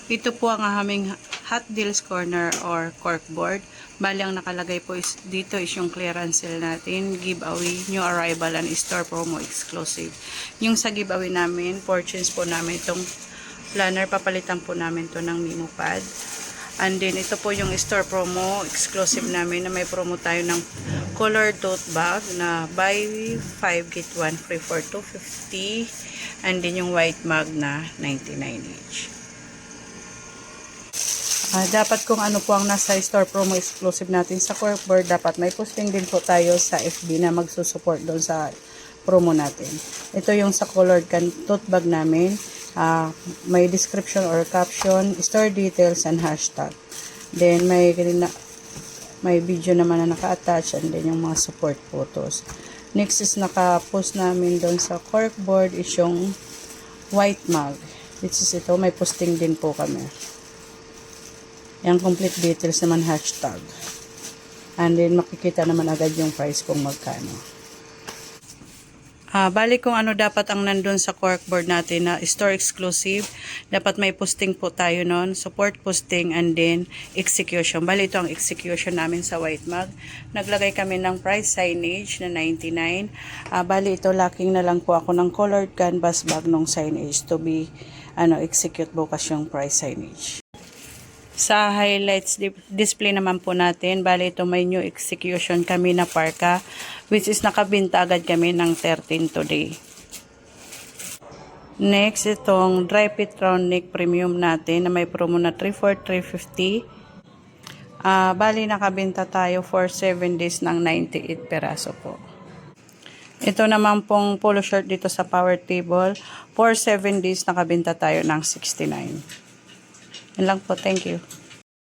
Ito po ang aming Hot Deals Corner or corkboard. Bali, ang nakalagay po dito is yung clearance sale natin, giveaway, new arrival, and store promo exclusive. Yung sa giveaway namin, purchase po namin itong planner, papalitan po namin to ng memo pad. And then, ito po yung store promo exclusive namin na may promo tayo ng color tote bag na buy 5 get 1 free for 250. And then, yung white mug na 99 each. Dapat kung ano po ang nasa store promo exclusive natin sa corkboard, dapat may posting din po tayo sa FB na magsusupport doon sa promo natin. Ito yung sa colored tote bag namin. May description or caption, store details, and hashtag. Then may video naman na naka-attach, and then yung mga support photos. Next is naka-post namin doon sa corkboard is yung white mug. Which is ito, may posting din po kami. Yung complete details naman, hashtag. And then, makikita naman agad yung price kung magkano. Bali kung ano dapat ang nandun sa corkboard natin na store exclusive, dapat may posting po tayo nun, support posting, and then execution. Bali ito ang execution namin sa white mug. Naglagay kami ng price signage na 99. Bali ito, lacking na lang po ako ng colored canvas bag ng signage to be execute bukas yung price signage. Sa highlights display naman po natin, bali ito may new execution kami na parka, which is nakabinta agad kami ng 13 today. Next, itong dry fit round neck premium natin na may promo na 3 for 350. Bali nakabinta tayo for 7 days ng 98 peraso po. Ito naman pong polo shirt dito sa power table, for 7 days nakabinta tayo ng 69. Yan lang po. Thank you.